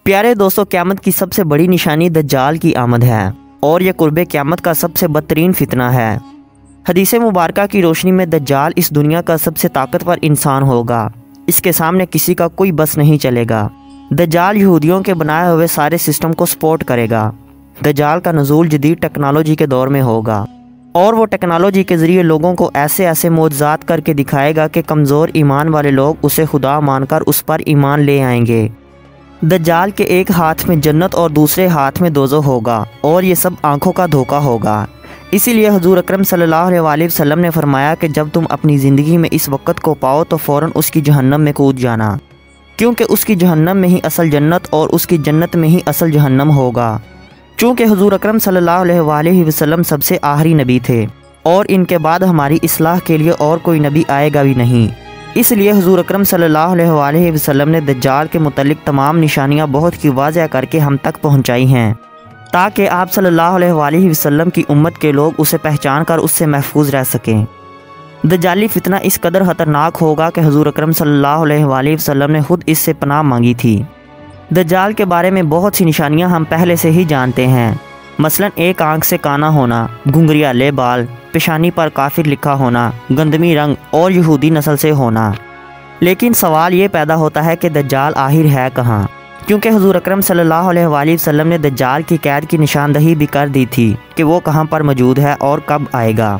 پیارے دوستو، قیامت کی سب سے بڑی نشانی دجال کی آمد ہے اور یہ قرب قیامت کا سب سے بدترین فتنہ ہے۔ حدیث مبارکہ کی روشنی میں دجال اس دنیا کا سب سے طاقتور انسان ہوگا۔ اس کے سامنے کسی کا کوئی بس نہیں چلے گا۔ دجال یہودیوں کے بنائے ہوئے سارے سسٹم کو سپورٹ کرے گا۔ دجال کا نزول جدید ٹیکنالوجی کے دور میں ہوگا اور وہ ٹیکنالوجی کے ذریعے لوگوں کو ایسے معجزات کر کے دکھائے گا کہ کمزور ایمان والے لوگ اسے خدا مان کر اس پر ایمان لے آئیں گے۔ دجال کے ایک ہاتھ میں جنت اور دوسرے ہاتھ میں دوزخ ہوگا اور یہ سب آنکھوں کا دھوکہ ہوگا۔ اسی لیے حضور اکرم صلی اللہ علیہ وسلم نے فرمایا کہ جب تم اپنی زندگی میں اس وقت کو پاؤ تو فوراً اس کی جہنم میں کود جانا، کیونکہ اس کی جہنم میں ہی اصل جنت اور اس کی جنت میں ہی اصل جہنم ہوگا۔ چونکہ حضور اکرم صلی اللہ علیہ وسلم سب سے آخری نبی تھے اور ان کے بعد ہماری اصلاح کے لیے اور کوئی نبی آئے گا بھی نہیں، اس لیے حضور اکرم صلی اللہ علیہ وسلم نے دجال کے متعلق تمام نشانیاں بہت ہی واضح کر کے ہم تک پہنچائی ہیں، تاکہ آپ صلی اللہ علیہ وسلم کی امت کے لوگ اسے پہچان کر اس سے محفوظ رہ سکیں۔ دجالی فتنہ اس قدر خطرناک ہوگا کہ حضور اکرم صلی اللہ علیہ وسلم نے خود اس سے پناہ مانگی تھی۔ دجال کے بارے میں بہت سی نشانیاں ہم پہلے سے ہی جانتے ہیں، مثلا ایک آنکھ سے کانا ہونا، گھنگریالے بال، پیشانی پر کافر لکھا ہونا، گندمی رنگ اور یہودی نسل سے ہونا۔ لیکن سوال یہ پیدا ہوتا ہے کہ دجال آخر ہے کہاں؟ کیونکہ حضور اکرم صلی اللہ علیہ وسلم نے دجال کی قید کی نشاندہی بھی کر دی تھی کہ وہ کہاں پر موجود ہے اور کب آئے گا۔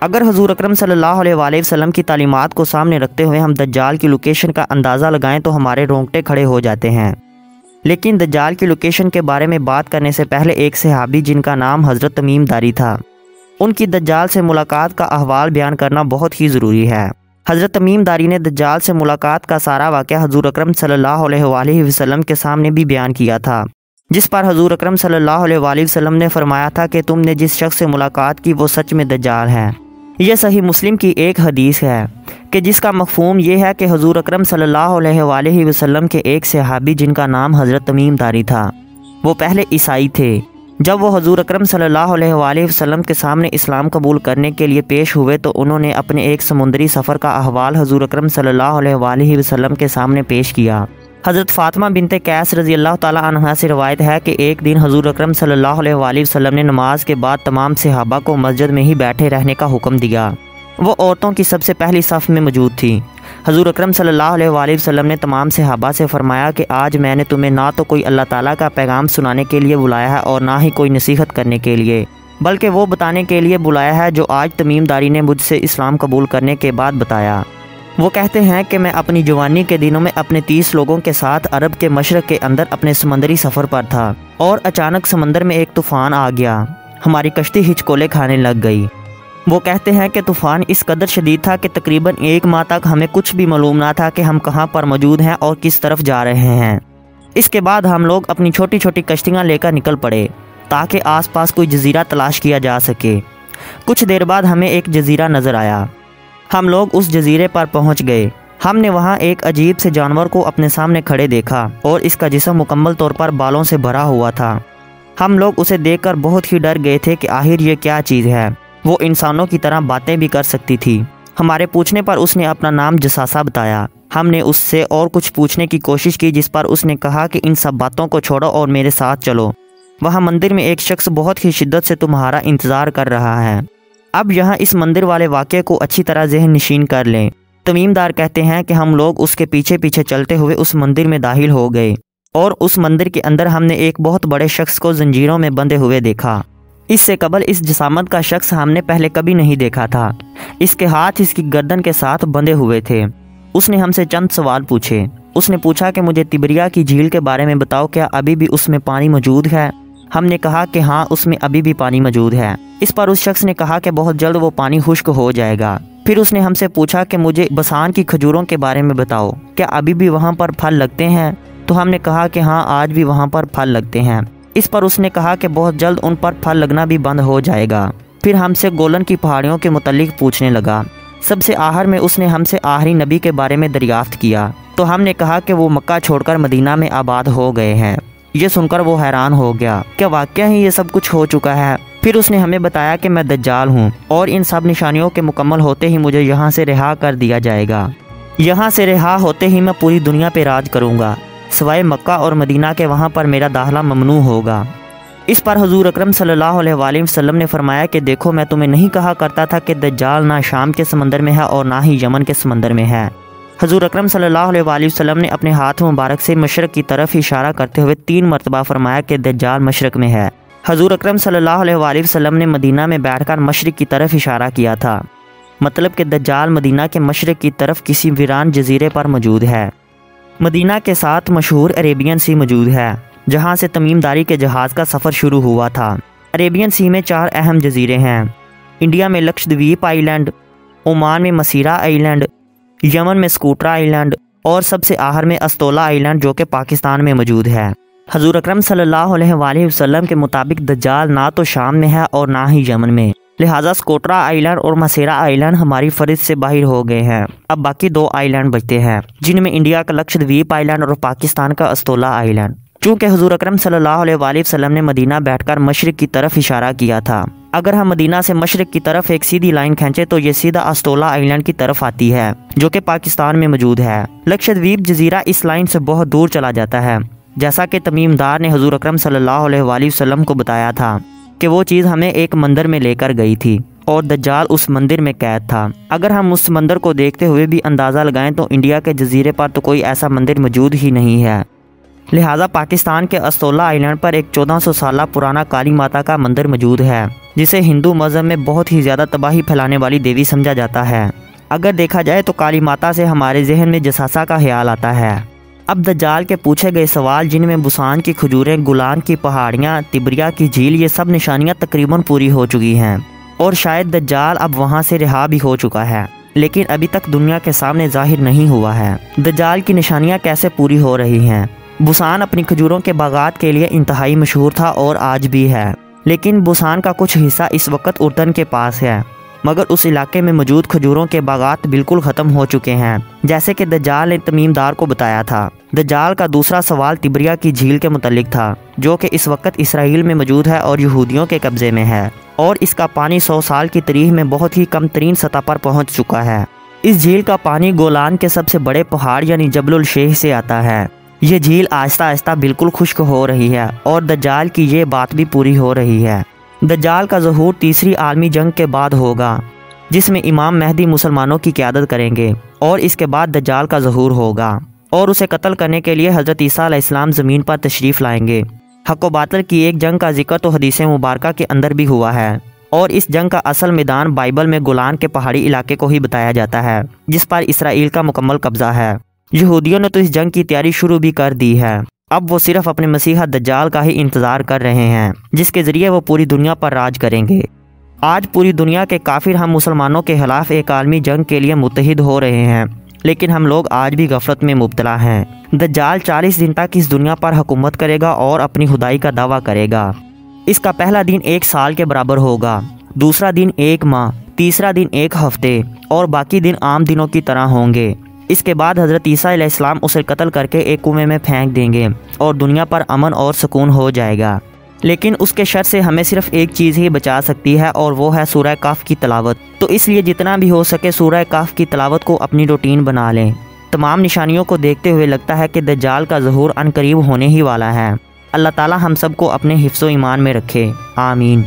اگر حضور اکرم صلی اللہ علیہ وسلم کی تعلیمات کو سامنے رکھتے ہوئے ہم دجال کی لوکیشن کا اندازہ لگائیں تو ہمارے رونگٹے کھڑے ہو جاتے ہیں۔ لیکن دجال کی لوکیشن کے بارے میں بات کرنے سے پہلے ایک صحابی جن کا نام حضرت تمیم داری تھا، ان کی دجال سے ملاقات کا احوال بیان کرنا بہت ہی ضروری ہے۔ حضرت تمیم داری نے دجال سے ملاقات کا سارا واقعہ حضور اکرم صلی اللہ علیہ وسلم کے سامنے بھی بیان کیا تھا، جس پر حضور اکرم صلی اللہ علیہ وسلم نے فرمایا تھا کہ تم نے جس شخص سے ملاقات کی وہ سچ میں دجال ہے۔ یہ صحیح مسلم کی ایک حدیث ہے کہ جس کا مفہوم یہ ہے کہ حضور اکرم صلی اللہ علیہ وسلم کے ایک صحابی جن کا نام حضرت تمیم داری تھا، وہ پہلے عیسائی تھے۔ جب وہ حضور اکرم صلی اللہ علیہ وسلم کے سامنے اسلام قبول کرنے کے لیے پیش ہوئے تو انہوں نے اپنے ایک سمندری سفر کا احوال حضور اکرم صلی اللہ علیہ وسلم کے سامنے پیش کیا۔ حضرت فاطمہ بنت قیس رضی اللہ تعالیٰ عنہا سے روایت ہے کہ ایک دن حضور اکرم صلی اللہ علیہ وسلم نے نماز کے بعد تمام صحابہ کو مسجد میں ہی بیٹھے رہنے کا حکم دیا۔ وہ عورتوں کی سب سے پہلی صف میں موجود تھی۔ حضور اکرم صلی اللہ علیہ وسلم نے تمام صحابہ سے فرمایا کہ آج میں نے تمہیں نہ تو کوئی اللہ تعالیٰ کا پیغام سنانے کے لیے بلایا ہے اور نہ ہی کوئی نصیحت کرنے کے لیے، بلکہ وہ بتانے کے لیے بلایا ہے جو آج تمیم داری نے مجھ سے اسلام قبول کرنے کے بعد بتایا۔ وہ کہتے ہیں کہ میں اپنی جوانی کے دنوں میں اپنے 30 لوگوں کے ساتھ عرب کے مشرق کے اندر اپنے سمندری سفر پر تھا اور اچانک سمندر میں ایک طوفان آ گیا، ہماری کشتی ہچکولے کھانے لگ گئی۔ وہ کہتے ہیں کہ طوفان اس قدر شدید تھا کہ تقریباً 1 ماہ تک ہمیں کچھ بھی معلوم نہ تھا کہ ہم کہاں پر موجود ہیں اور کس طرف جا رہے ہیں۔ اس کے بعد ہم لوگ اپنی چھوٹی چھوٹی کشتیاں لے کر نکل پڑے تاکہ آس پاس کوئی جزیرہ تلاش کیا جا سکے۔ کچھ دیر بعد ہمیں ایک جزیرہ نظر آیا، ہم لوگ اس جزیرے پر پہنچ گئے۔ ہم نے وہاں ایک عجیب سے جانور کو اپنے سامنے کھڑے دیکھا اور اس کا جسم مکمل طور پر بالوں سے بھرا ہوا تھا۔ ہم لوگ اسے دیکھ کر بہت ہی ڈر گئے تھے کہ آخر یہ کیا چیز ہے۔ وہ انسانوں کی طرح باتیں بھی کر سکتی تھی۔ ہمارے پوچھنے پر اس نے اپنا نام جساسہ بتایا۔ ہم نے اس سے اور کچھ پوچھنے کی کوشش کی جس پر اس نے کہا کہ ان سب باتوں کو چھوڑو اور میرے ساتھ چلو، وہاں مندر میں ایک شخص بہت ہی شدت سے تمہارا انتظار کر رہا ہے۔ اب یہاں اس مندر والے واقعے کو اچھی طرح ذہن نشین کر لیں۔ تمیم دار کہتے ہیں کہ ہم لوگ اس کے پیچھے پیچھے چلتے ہوئے اس مندر میں داخل ہو گئے اور اس مندر کے اندر ہم نے ایک بہت بڑے شخص کو زنجیروں میں بندھے ہوئے دیکھا۔ اس سے قبل اس جسامت کا شخص ہم نے پہلے کبھی نہیں دیکھا تھا۔ اس کے ہاتھ اس کی گردن کے ساتھ بندھے ہوئے تھے۔ اس نے ہم سے چند سوال پوچھے۔ اس نے پوچھا کہ مجھے تبریا کی جھیل کے بارے میں بتاؤ، کیا ابھی بھی اس میں پانی موجود ہے؟ ہم نے کہا کہ ہاں، اس میں ابھی بھی پانی موجود ہے۔ اس پر اس شخص نے کہا کہ بہت جلد وہ پانی خشک ہو جائے گا۔ پھر اس نے ہم سے پوچھا کہ مجھے بسان کی کھجوروں کے بارے میں بتاؤ، کیا ابھی بھی وہاں پر پھل لگتے ہیں؟ تو ہم نے کہا کہ ہاں، آج بھی وہاں پر پھل لگتے ہیں۔ اس پر اس نے کہا کہ بہت جلد ان پر پھل لگنا بھی بند ہو جائے گا۔ پھر ہم سے گولن کی پہاڑیوں کے متعلق پوچھنے لگا۔ سب سے آخر میں اس نے ہم سے آخری نبی کے بارے میں دریافت کیا، تو ہم نے کہا کہ وہ مکہ چھوڑ کر مدینہ میں آباد ہو گئے ہیں۔ یہ سن کر وہ حیران ہو گیا، کیا واقعہ ہی یہ سب کچھ ہو چکا ہے؟ پھر اس نے ہمیں بتایا کہ میں دجال ہوں اور ان سب نشانیوں کے مکمل ہوتے ہی مجھے یہاں سے رہا کر دیا جائے گا۔ یہاں سے رہا ہوتے ہی میں پوری دنیا پہ راج کروں گا۔ سوائے مکہ اور مدینہ کے وہاں پر میرا داخلہ ممنوع ہوگا۔ اس پر حضور اکرم صلی اللہ علیہ وآلہ وسلم نے فرمایا کہ دیکھو میں تمہیں نہیں کہا کرتا تھا کہ دجال نہ شام کے سمندر میں ہے اور نہ ہی یمن کے سمندر میں ہے۔ حضور اکرم صلی اللہ علیہ وآلہ وسلم نے اپنے ہاتھ مبارک سے مشرق کی طرف اشارہ کرتے ہوئے 3 مرتبہ فرمایا کہ دجال مشرق میں ہے۔ حضور اکرم صلی اللہ علیہ وآلہ وسلم نے مدینہ میں بیٹھ کر مشرق کی طرف اشارہ کیا تھا، مطلب کہ دجال مدینہ کے مشرق کی طرف کسی ویران جزیرے پر موجود ہے۔ مدینہ کے ساتھ مشہور عربین سی موجود ہے جہاں سے تمیم داری کے جہاز کا سفر شروع ہوا تھا۔ عربین سی میں 4 اہم جزیرے ہیں، انڈیا میں لکشدویپ آئی لینڈ، عمان میں مسیرہ آئی لینڈ، یمن میں سکوٹرا آئی لینڈ اور سب سے آخر میں استولا آئی لینڈ جو کہ پاکستان میں موجود ہے۔ حضور اکرم صلی اللہ علیہ وآلہ وسلم کے مطابق دجال نہ تو شام میں ہے اور نہ ہی یمن میں، لہٰذا سکوٹرا آئی لینڈ اور مسیرہ آئی لینڈ ہماری فہرست سے باہر ہو گئے ہیں۔ اب باقی 2 آئی لینڈ بچتے ہیں جن میں انڈیا کا لکشدویپ آئی لینڈ اور پاکستان کا استولا آئی لینڈ۔ چونکہ حضور اکرم صلی اللہ علیہ وآلہ وسلم نے مدینہ بیٹھ کر مشرق کی طرف اشارہ کیا تھا، اگر ہم مدینہ سے مشرق کی طرف ایک سیدھی لائن کھینچے تو یہ سیدھا استولا آئی لینڈ کی طرف آتی ہے جو کہ پاکستان میں موجود ہے۔ لکشدویپ جزیرہ اس لائن سے بہت دور چلا جاتا ہے، جیسا کہ تمیم دار نے حضور اکرم صلی اللہ علیہ وآلہ وسلم کو بتایا تھا کہ وہ چیز ہمیں ایک مندر میں لے کر گئی تھی اور دجال اس مندر میں قید تھا۔ اگر ہم اس مندر کو دیکھتے ہوئے بھی اندازہ لگائیں تو انڈیا کے جزیرے پر تو کوئی ایسا مندر موجود ہی نہیں ہے، لہٰذا پاکستان کے استولا آئی لینڈ پر ایک 1400 سالہ پرانا کالی ماتا کا مندر موجود ہے جسے ہندو مذہب میں بہت ہی زیادہ تباہی پھیلانے والی دیوی سمجھا جاتا ہے۔ اگر دیکھا جائے تو کالی ماتا سے ہمارے ذہن میں جساسہ کا خیال آتا ہے۔ اب دجال کے پوچھے گئے سوال جن میں بسان کی کھجوریں، گولان کی پہاڑیاں، تبریا کی جھیل، یہ سب نشانیاں تقریباً پوری ہو چکی ہیں اور شاید دجال اب وہاں سے رہا بھی ہو چکا ہے، لیکن ابھی تک دنیا کے سامنے ظاہر نہیں ہوا ہے۔ دجال کی نشانیاں کیسے پوری ہو رہی ہیں؟ بسان اپنی کھجوروں کے باغات کے لیے انتہائی مشہور تھا اور آج بھی ہے، لیکن بسان کا کچھ حصہ اس وقت اردن کے پاس ہے، مگر اس علاقے میں موجود کھجوروں کے باغات بالکل ختم ہو چکے ہیں، جیسے کہ دجال نے تمیم دار کو بتایا تھا۔ دجال کا دوسرا سوال تبریا کی جھیل کے متعلق تھا جو کہ اس وقت اسرائیل میں موجود ہے اور یہودیوں کے قبضے میں ہے، اور اس کا پانی 100 سال کی تاریخ میں بہت ہی کم ترین سطح پر پہنچ چکا ہے۔ اس جھیل کا پانی گولان کے سب سے بڑے پہاڑ یعنی جبل الشیخ سے آتا ہے۔ یہ جھیل آہستہ آہستہ بالکل خشک ہو رہی ہے اور دجال کی یہ بات بھی پوری ہو رہی ہے۔ دجال کا ظہور تیسری عالمی جنگ کے بعد ہوگا جس میں امام مہدی مسلمانوں کی قیادت کریں گے، اور اس کے بعد دجال کا ظہور ہوگا اور اسے قتل کرنے کے لیے حضرت عیسیٰ علیہ السلام زمین پر تشریف لائیں گے۔ حق و باطل کی ایک جنگ کا ذکر تو حدیث مبارکہ کے اندر بھی ہوا ہے، اور اس جنگ کا اصل میدان بائبل میں گولان کے پہاڑی علاقے کو ہی بتایا جاتا ہے جس پر اسرائیل کا مکمل قبضہ ہے۔ یہودیوں نے تو اس جنگ کی تیاری شروع بھی کر دی ہے، اب وہ صرف اپنے مسیحا دجال کا ہی انتظار کر رہے ہیں جس کے ذریعے وہ پوری دنیا پر راج کریں گے۔ آج پوری دنیا کے کافر ہم مسلمانوں کے خلاف ایک عالمی جنگ کے لیے متحد ہو رہے ہیں، لیکن ہم لوگ آج بھی غفلت میں مبتلا ہیں۔ دجال 40 دن تک اس دنیا پر حکومت کرے گا اور اپنی خدائی کا دعویٰ کرے گا۔ اس کا پہلا دن 1 سال کے برابر ہوگا، دوسرا دن 1 ماہ، تیسرا دن 1 ہفتے اور باقی دن عام دنوں کی طرح ہوں گے۔ اس کے بعد حضرت عیسیٰ علیہ السلام اسے قتل کر کے ایک کنویں میں پھینک دیں گے اور دنیا پر امن اور سکون ہو جائے گا، لیکن اس کے شر سے ہمیں صرف ایک چیز ہی بچا سکتی ہے اور وہ ہے سورہ کہف کی تلاوت۔ تو اس لیے جتنا بھی ہو سکے سورہ کہف کی تلاوت کو اپنی روٹین بنا لیں۔ تمام نشانیوں کو دیکھتے ہوئے لگتا ہے کہ دجال کا ظہور عنقریب ہونے ہی والا ہے۔ اللہ تعالی ہم سب کو اپنے حفظ و ایمان میں رکھے، آمین۔